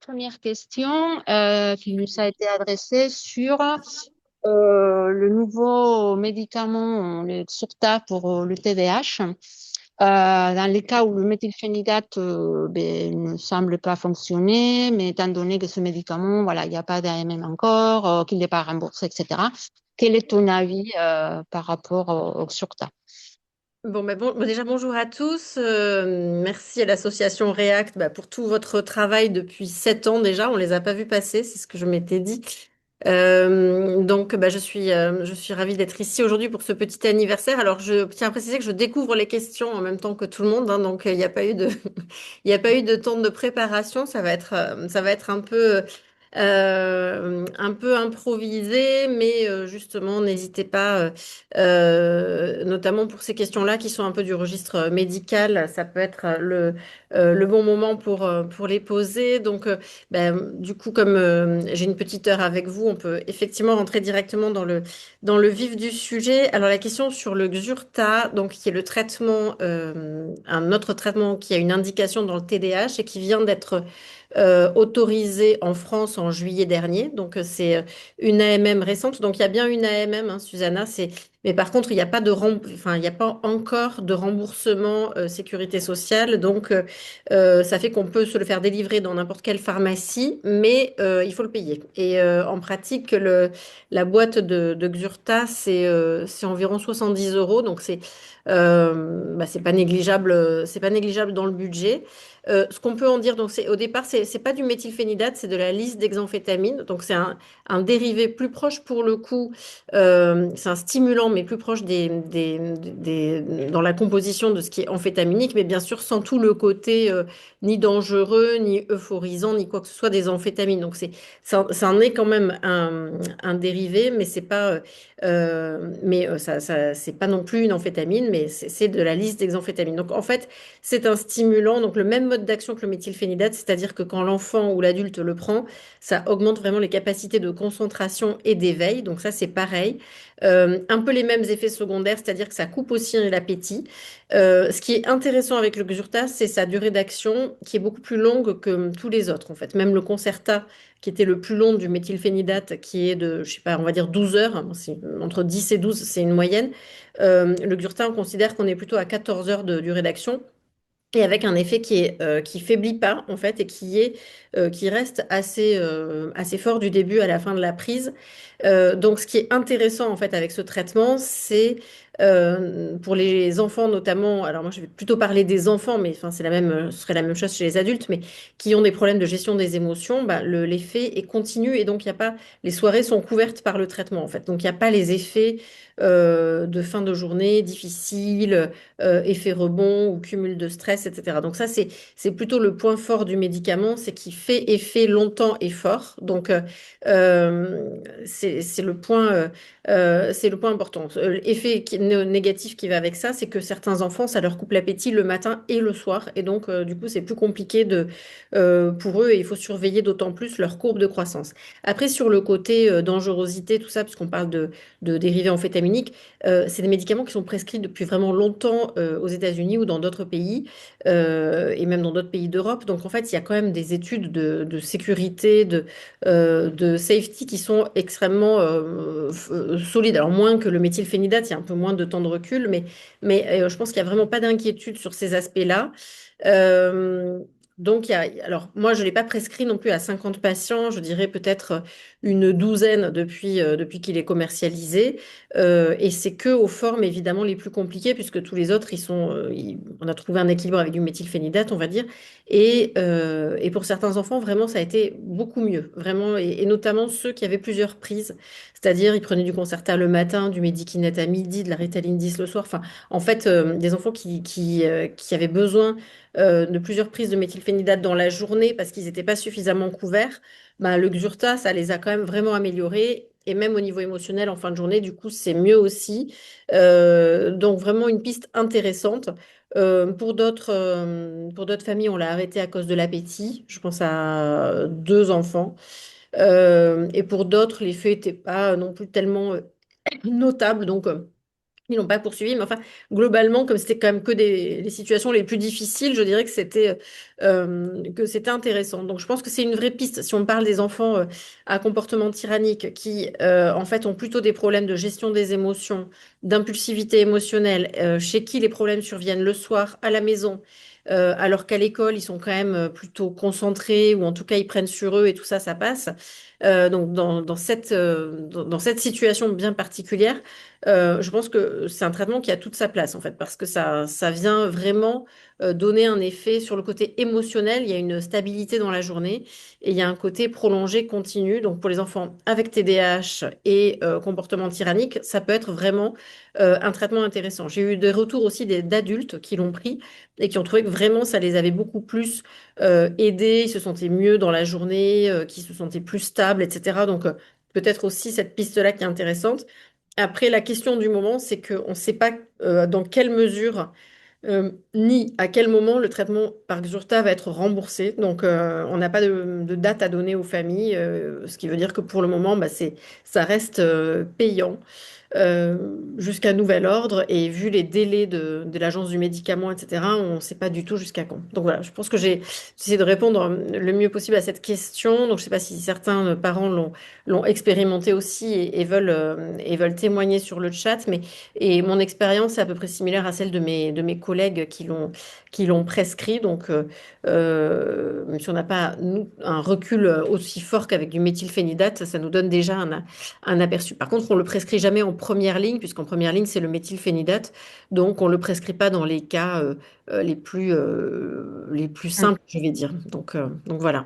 Première question qui nous a été adressée sur le nouveau médicament, le Xurta pour le TDAH. Dans les cas où le méthylphénidate ne semble pas fonctionner, mais étant donné que ce médicament, voilà, il n'y a pas d'AMM encore, qu'il n'est pas remboursé, etc. Quel est ton avis par rapport au Xurta? Déjà bonjour à tous. Merci à l'association React pour tout votre travail depuis 7 ans déjà. On les a pas vus passer, c'est ce que je m'étais dit. Je suis ravie d'être ici aujourd'hui pour ce petit anniversaire. Alors je tiens à préciser que je découvre les questions en même temps que tout le monde, hein, donc il n'y a pas eu de il n'y a pas eu de temps de préparation. Ça va être un peu improvisé, mais justement, n'hésitez pas, notamment pour ces questions-là qui sont un peu du registre médical, ça peut être le bon moment pour les poser. Donc, du coup, comme j'ai une petite heure avec vous, on peut effectivement rentrer directement dans le vif du sujet. Alors, la question sur le Xurta, donc, qui est le traitement, un autre traitement qui a une indication dans le TDAH et qui vient d'être autorisé en France en juillet dernier. Donc, c'est une AMM récente. Donc, il y a bien une AMM, hein, Susanna. Mais par contre, il n'y a pas enfin, il n'y a pas encore de remboursement sécurité sociale. Donc, ça fait qu'on peut se le faire délivrer dans n'importe quelle pharmacie, mais il faut le payer. Et en pratique, la boîte de Xurta, c'est environ 70 euros. Donc, c'est pas négligeable dans le budget. Ce qu'on peut en dire, donc au départ, c'est pas du méthylphénidate, c'est de la lys d'hexamphétamine. Donc c'est un dérivé plus proche pour le coup, c'est un stimulant, mais plus proche dans la composition de ce qui est amphétaminique, mais bien sûr sans tout le côté ni dangereux, ni euphorisant, ni quoi que ce soit des amphétamines. Donc ça en est quand même un dérivé, mais c'est pas non plus une amphétamine, mais c'est de la lys d'hexamphétamine. Donc en fait, c'est un stimulant, donc le même mode d'action que le méthylphénidate, c'est-à-dire que quand l'enfant ou l'adulte le prend, ça augmente vraiment les capacités de concentration et d'éveil. Donc ça, c'est pareil. Un peu les mêmes effets secondaires, c'est-à-dire que ça coupe aussi l'appétit. Ce qui est intéressant avec le Xurta, c'est sa durée d'action qui est beaucoup plus longue que tous les autres, en fait. Même le Concerta, qui était le plus long du méthylphénidate, qui est de, je sais pas, on va dire 12 heures, hein, entre 10 et 12, c'est une moyenne. Le Xurta, on considère qu'on est plutôt à 14 heures de durée d'action et avec un effet qui faiblit pas en fait et qui reste assez fort du début à la fin de la prise. Donc ce qui est intéressant en fait avec ce traitement, c'est pour les enfants notamment. Alors moi je vais plutôt parler des enfants, mais enfin ce serait la même chose chez les adultes, mais qui ont des problèmes de gestion des émotions. L'effet est continu et donc il y a pas, les soirées sont couvertes par le traitement en fait. Donc il n'y a pas les effets de fin de journée difficiles, effet rebond ou cumul de stress, etc. Donc ça, c'est plutôt le point fort du médicament, c'est qu'il fait effet longtemps et fort. Donc euh, c'est le point important. L'effet négatif qui va avec ça, c'est que certains enfants, ça leur coupe l'appétit le matin et le soir. Et donc, du coup, c'est plus compliqué pour eux et il faut surveiller d'autant plus leur courbe de croissance. Après, sur le côté dangerosité, tout ça, puisqu'on parle de dérivés amphétaminiques, c'est des médicaments qui sont prescrits depuis vraiment longtemps aux États-Unis ou dans d'autres pays, et même dans d'autres pays d'Europe. Donc en fait, il y a quand même des études de sécurité, de safety qui sont extrêmement solides. Alors moins que le méthylphénidate, il y a un peu moins de temps de recul, mais je pense qu'il n'y a vraiment pas d'inquiétude sur ces aspects-là. Euh, donc, alors, moi, je ne l'ai pas prescrit non plus à 50 patients, je dirais peut-être une douzaine depuis qu'il est commercialisé. Et c'est que aux formes évidemment les plus compliquées, puisque tous les autres, on a trouvé un équilibre avec du méthylphénidate, on va dire. Et pour certains enfants, vraiment, ça a été beaucoup mieux, vraiment, et notamment ceux qui avaient plusieurs prises, c'est-à-dire ils prenaient du Concerta le matin, du Medikinet à midi, de la Ritaline 10 le soir. Enfin, en fait, des enfants qui avaient besoin de plusieurs prises de méthylphénidate dans la journée parce qu'ils n'étaient pas suffisamment couverts. Le Xurta, ça les a quand même vraiment améliorés. Et même au niveau émotionnel, en fin de journée, du coup, c'est mieux aussi. Donc, vraiment une piste intéressante. Pour d'autres familles, on l'a arrêté à cause de l'appétit. Je pense à 2 enfants. Et pour d'autres, l'effet n'était pas non plus tellement notable. Donc, Ils n'ont pas poursuivi, mais enfin, globalement, comme c'était quand même que les situations les plus difficiles, je dirais que c'était intéressant. Donc, je pense que c'est une vraie piste. Si on parle des enfants à comportement tyrannique qui, en fait, ont plutôt des problèmes de gestion des émotions, d'impulsivité émotionnelle, chez qui les problèmes surviennent le soir à la maison, alors qu'à l'école, ils sont quand même plutôt concentrés, ou en tout cas, ils prennent sur eux et tout ça, ça passe. Donc, dans cette situation bien particulière, je pense que c'est un traitement qui a toute sa place, en fait, parce que ça vient vraiment donner un effet sur le côté émotionnel. Il y a une stabilité dans la journée et il y a un côté prolongé, continu. Donc, pour les enfants avec TDAH et comportement tyrannique, ça peut être vraiment un traitement intéressant. J'ai eu des retours aussi d'adultes qui l'ont pris et qui ont trouvé que vraiment ça les avait beaucoup plus aidés, ils se sentaient mieux dans la journée, qui se sentaient plus stables, etc. Donc, peut-être aussi cette piste-là qui est intéressante. Après, la question du moment, c'est qu'on ne sait pas dans quelle mesure ni à quel moment le traitement par Xurta va être remboursé. Donc, on n'a pas de date à donner aux familles, ce qui veut dire que pour le moment, bah, ça reste payant jusqu'à nouvel ordre. Et vu les délais de l'Agence du médicament, etc., on ne sait pas du tout jusqu'à quand. Donc voilà, je pense que j'ai essayé de répondre le mieux possible à cette question. Donc je ne sais pas si certains parents l'ont expérimenté aussi et veulent témoigner sur le chat. Et mon expérience est à peu près similaire à celle de mes collègues qui l'ont prescrit. Donc même si on n'a pas nous, un recul aussi fort qu'avec du méthylphénidate, ça nous donne déjà un aperçu. Par contre, on le prescrit jamais en première ligne, puisqu'en première ligne, c'est le méthylphénidate. Donc, on le prescrit pas dans les cas les plus Mm. simples, je vais dire. Donc voilà.